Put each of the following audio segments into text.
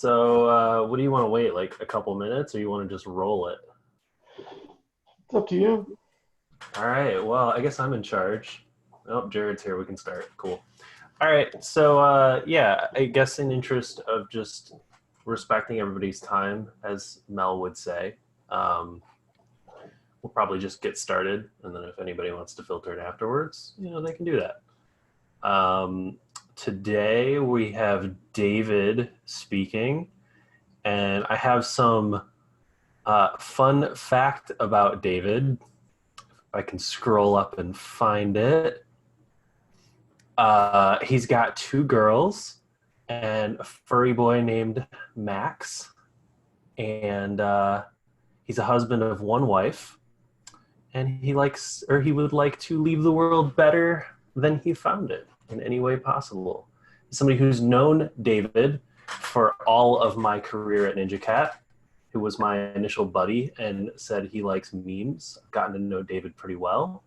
So, what do you want to wait, like a couple minutes, or you want to just roll it? It's up to you. All right. Well, I guess I'm in charge. Oh, Jared's here. We can start. Cool. All right. So, yeah, I guess in interest of just respecting everybody's time, as Mel would say, um, we'll probably just get started, and then if anybody wants to filter it afterwards, they can do that. Today we have David speaking, and I have some fun fact about David. If I can scroll up and find it. He's got two girls and a furry boy named Max, and he's a husband of one wife, and he would like to leave the world better than he found it in any way possible. Somebody who's known David for all of my career at NinjaCat, who was my initial buddy and said he likes memes. I've gotten to know David pretty well.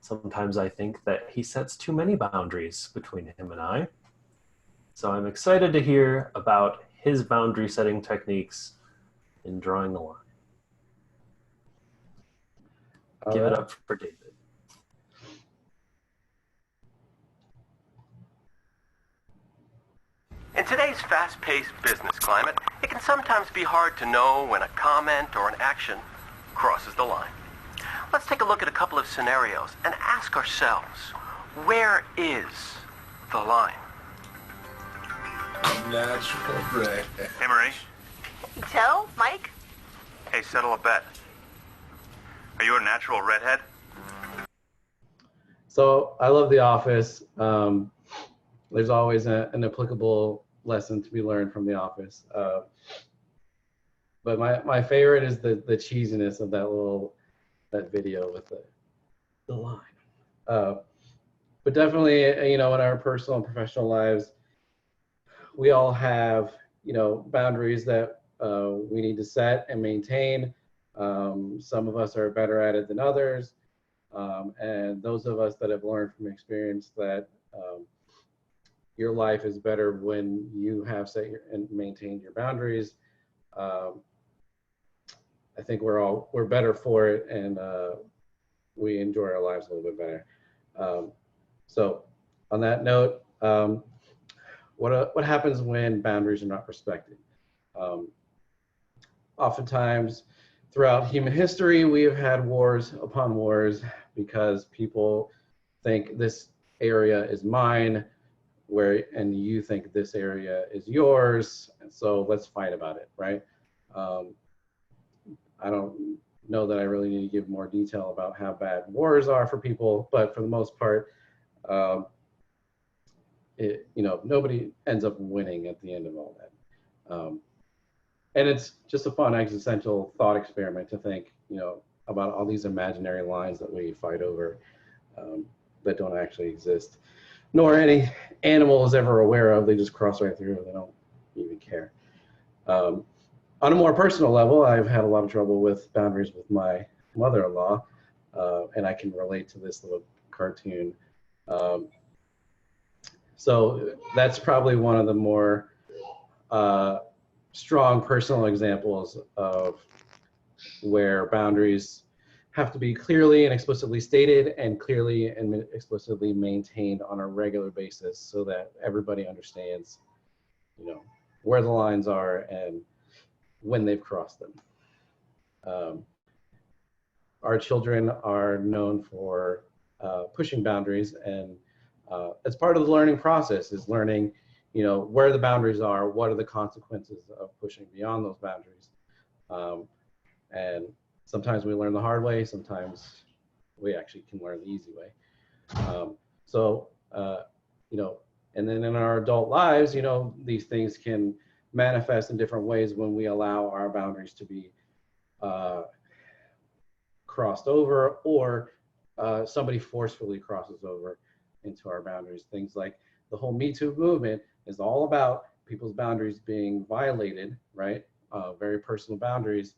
Sometimes I think that he sets too many boundaries between him and I. So I'm excited to hear about his boundary setting techniques in drawing the line. Give it up for David. In today's fast-paced business climate, it can sometimes be hard to know when a comment or an action crosses the line. Let's take a look at a couple of scenarios and ask ourselves, where is the line? Natural red. Hey, Marie. Joe? Mike? Hey, settle a bet. Are you a natural redhead? So I love The Office. There's always an applicable lesson to be learned from The Office. But my favorite is the cheesiness of that video with the line. But definitely, in our personal and professional lives, we all have, boundaries that we need to set and maintain. Some of us are better at it than others. And those of us that have learned from experience that your life is better when you have set and maintained your boundaries. I think we're better for it, and we enjoy our lives a little bit better. So on that note, what happens when boundaries are not respected? Oftentimes throughout human history, we have had wars upon wars because people think this area is mine, and you think this area is yours, and so let's fight about it, right? I don't know that I really need to give more detail about how bad wars are for people, but for the most part, nobody ends up winning at the end of all that. And it's just a fun existential thought experiment to think, about all these imaginary lines that we fight over that don't actually exist, nor any animal is ever aware of. They just cross right through. They don't even care. On a more personal level, I've had a lot of trouble with boundaries with my mother-in-law, and I can relate to this little cartoon. So that's probably one of the more strong personal examples of where boundaries have to be clearly and explicitly stated and clearly and explicitly maintained on a regular basis so that everybody understands, where the lines are and when they've crossed them. Our children are known for pushing boundaries, and as part of the learning process is learning, where the boundaries are, what are the consequences of pushing beyond those boundaries. And sometimes we learn the hard way, sometimes we actually can learn the easy way. And then in our adult lives, these things can manifest in different ways when we allow our boundaries to be crossed over, or somebody forcefully crosses over into our boundaries. Things like the whole Me Too movement is all about people's boundaries being violated, right? Very personal boundaries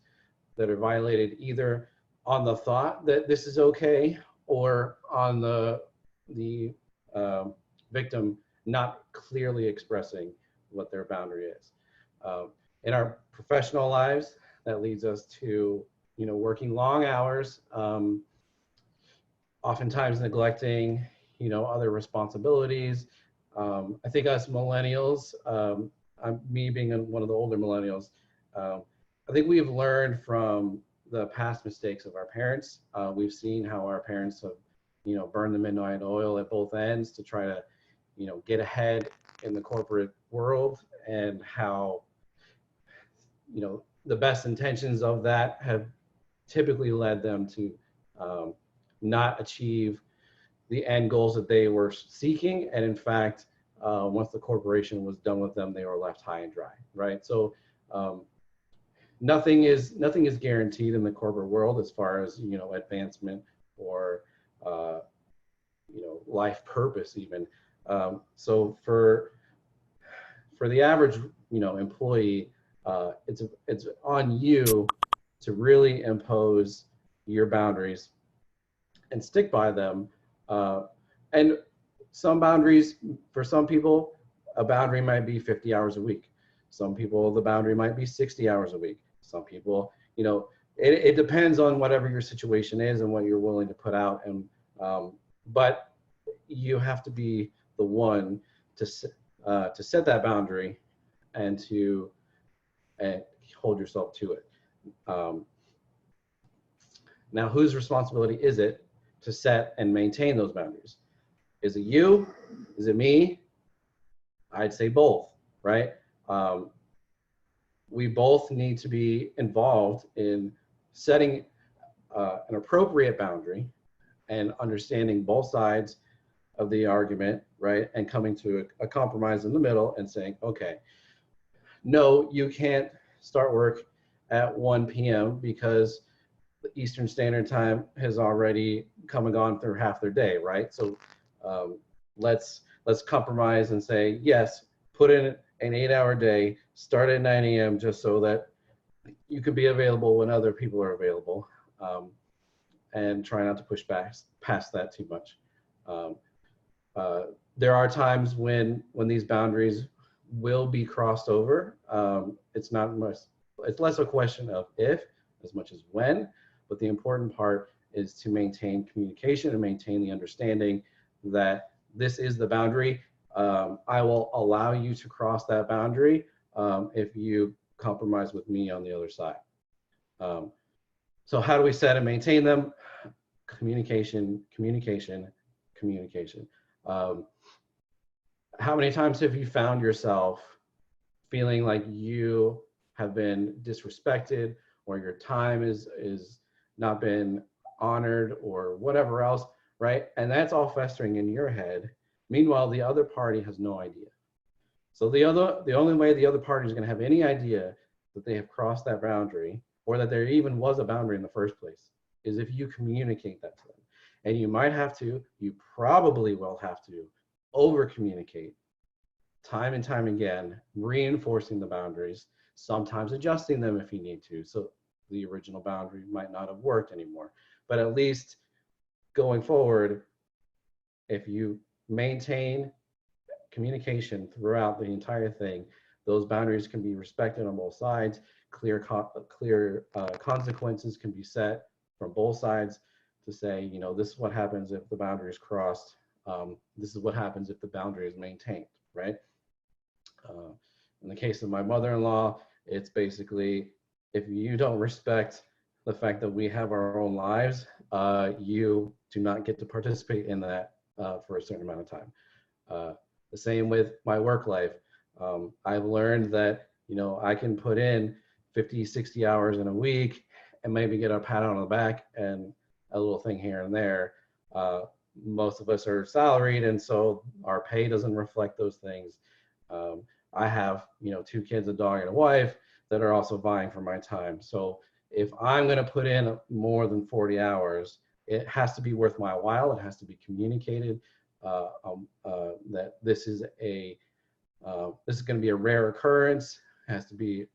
that are violated either on the thought that this is okay, or on the victim not clearly expressing what their boundary is. In our professional lives, that leads us to, working long hours, oftentimes neglecting, other responsibilities. I think us millennials, me being one of the older millennials, I think we've learned from the past mistakes of our parents. We've seen how our parents have, burned the midnight oil at both ends to try to, get ahead in the corporate world, and how, the best intentions of that have typically led them to not achieve the end goals that they were seeking. And in fact, once the corporation was done with them, they were left high and dry, right? So nothing is guaranteed in the corporate world as far as, advancement or life purpose even. So for the average employee, it's on you to really impose your boundaries and stick by them. And some boundaries, for some people, a boundary might be 50 hours a week. Some people, the boundary might be 60 hours a week. Some people, it depends on whatever your situation is and what you're willing to put out. And but you have to be the one to set that boundary and to hold yourself to it. Now, whose responsibility is it to set and maintain those boundaries? Is it you? Is it me? I'd say both, right? We both need to be involved in setting an appropriate boundary and understanding both sides of the argument, right? And coming to a compromise in the middle and saying, okay, no, you can't start work at 1 p.m. because the Eastern Standard Time has already come and gone through half their day, right? So let's compromise and say, yes, put in an 8-hour day, start at 9 a.m. just so that you can be available when other people are available, and try not to push past that too much. There are times when these boundaries will be crossed over. It's less a question of if as much as when, but the important part is to maintain communication and maintain the understanding that this is the boundary. I will allow you to cross that boundary if you compromise with me on the other side. So how do we set and maintain them? Communication, communication, communication. How many times have you found yourself feeling like you have been disrespected, or your time is not been honored, or whatever else, right? And that's all festering in your head. Meanwhile, the other party has no idea. So the only way the other party is going to have any idea that they have crossed that boundary, or that there even was a boundary in the first place, is if you communicate that to them. And you probably will have to over communicate time and time again, reinforcing the boundaries, sometimes adjusting them if you need to. So the original boundary might not have worked anymore, but at least going forward, if you maintain communication throughout the entire thing, those boundaries can be respected on both sides. Clear consequences can be set from both sides to say, this is what happens if the boundary is crossed. This is what happens if the boundary is maintained, right? In the case of my mother-in-law, it's basically, if you don't respect the fact that we have our own lives, you do not get to participate in that for a certain amount of time. The same with my work life. I've learned that, I can put in 50, 60 hours in a week and maybe get a pat on the back and a little thing here and there. Most of us are salaried, and so our pay doesn't reflect those things. I have, 2 kids, a dog, and a wife that are also vying for my time. So if I'm going to put in more than 40 hours, it has to be worth my while. It has to be communicated that this is going to be a rare occurrence. It has to be,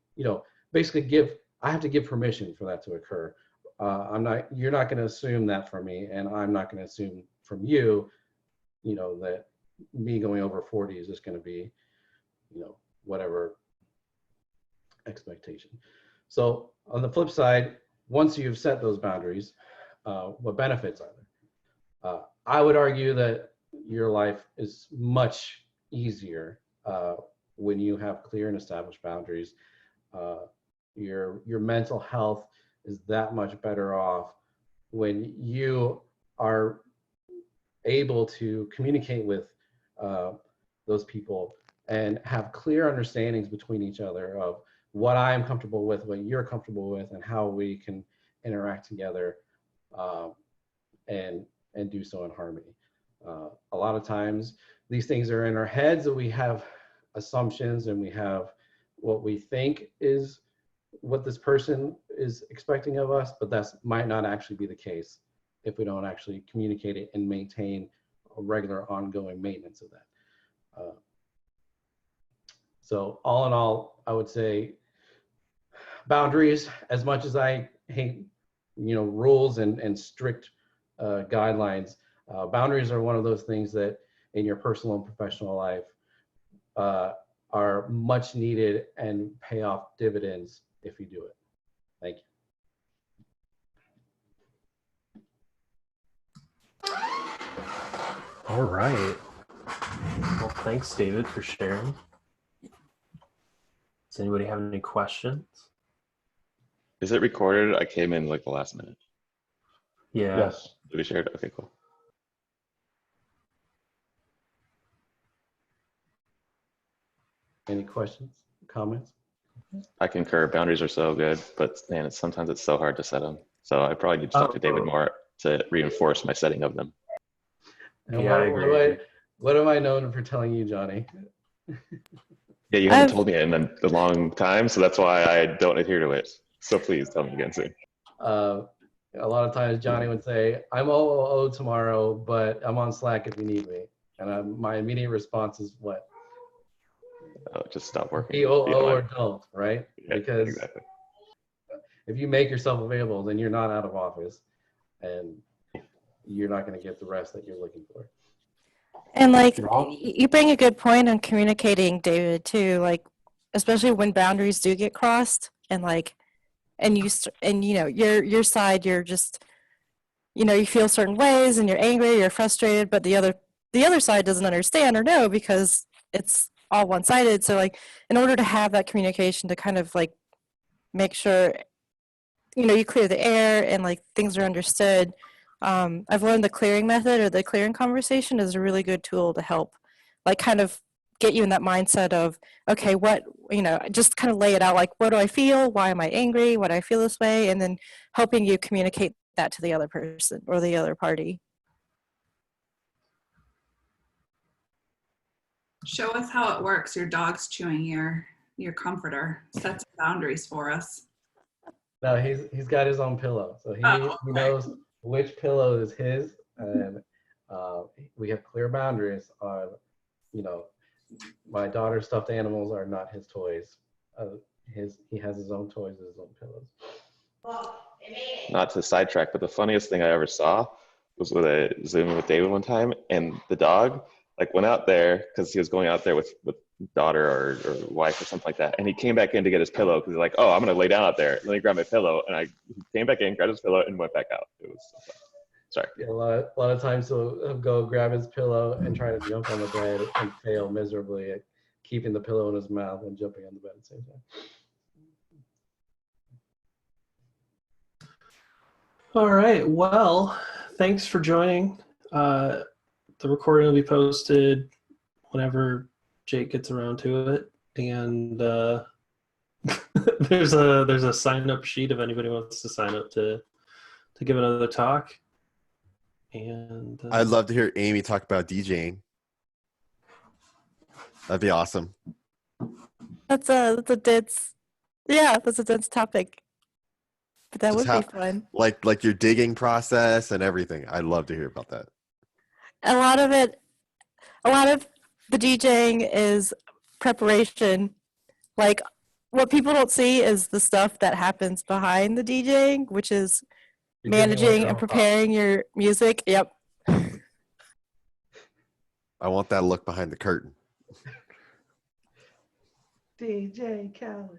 basically I have to give permission for that to occur. You're not going to assume that from me, and I'm not going to assume from you, that me going over 40 is just going to be, whatever expectation. So on the flip side, once you've set those boundaries, what benefits are there? I would argue that your life is much easier when you have clear and established boundaries. Your mental health is that much better off when you are able to communicate with those people and have clear understandings between each other of what I'm comfortable with, what you're comfortable with, and how we can interact together and do so in harmony. A lot of times these things are in our heads, and we have assumptions and we have what we think is what this person is expecting of us, but that might not actually be the case if we don't actually communicate it and maintain a regular ongoing maintenance of that. So all in all, I would say boundaries, as much as I hate, rules and strict guidelines, boundaries are one of those things that in your personal and professional life are much needed and pay off dividends if you do it. Thank you. All right. Well, thanks, David, for sharing. Does anybody have any questions? Is it recorded? I came in like the last minute. Yeah. Yes. Did we share it? Okay, cool. Any questions, comments? I concur. Boundaries are so good, but man, sometimes it's so hard to set them. So I probably need to talk to David more to reinforce my setting of them. And Yeah, I agree. What am I known for telling you, Johnny? Yeah, you haven't told me in a long time, so that's why I don't adhere to it. So please tell me again soon. A lot of times Johnny would say, I'm OOO tomorrow, but I'm on Slack if you need me. And my immediate response is what? Just stop working. Be OO or don't, right? Yeah, because exactly. if you make yourself available, then you're not out of office and you're not going to get the rest that you're looking for. And like, you bring a good point on communicating, David, too, like, especially when boundaries do get crossed and like, and your side, you're just, you feel certain ways and you're angry, you're frustrated, but the other side doesn't understand or know because it's all one-sided. So like, in order to have that communication to kind of like make sure, you clear the air and like things are understood. I've learned the clearing method or the clearing conversation is a really good tool to help like kind of get you in that mindset of, okay, what, just kind of lay it out, like, what do I feel? Why am I angry? Why do I feel this way? And then helping you communicate that to the other person or the other party. Show us how it works. Your dog's chewing your comforter. Sets boundaries for us. No, he's got his own pillow, so he knows which pillow is his, and we have clear boundaries on, my daughter's stuffed animals are not his toys. He has his own toys and his own pillows. Not to sidetrack, but the funniest thing I ever saw was with a Zoom with David one time, and the dog like went out there because he was going out there with daughter or wife or something like that, and he came back in to get his pillow because he's like, oh, I'm gonna lay down out there, let me grab my pillow, and I came back in, grabbed his pillow, and went back out. It was so fun. Sorry. Yeah, a lot of times he'll go grab his pillow and try to jump on the bed and fail miserably at keeping the pillow in his mouth and jumping on the bed at the same time. All right. Well, thanks for joining. The recording will be posted whenever Jake gets around to it, and there's a sign up sheet if anybody wants to sign up to give another talk. And I'd love to hear Amy talk about DJing. That'd be awesome. That's a dense topic. But that would be fun. Like your digging process and everything. I'd love to hear about that. A lot of the DJing is preparation. Like, what people don't see is the stuff that happens behind the DJing, which is managing and preparing your music. Yep. I want that look behind the curtain. DJ Khaled.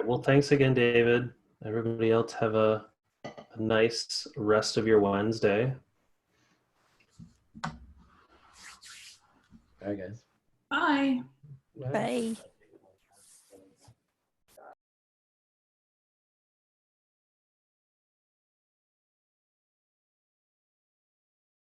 right. Well, thanks again, David. Everybody else have a nice rest of your Wednesday. Bye, guys. Bye. Bye. Bye.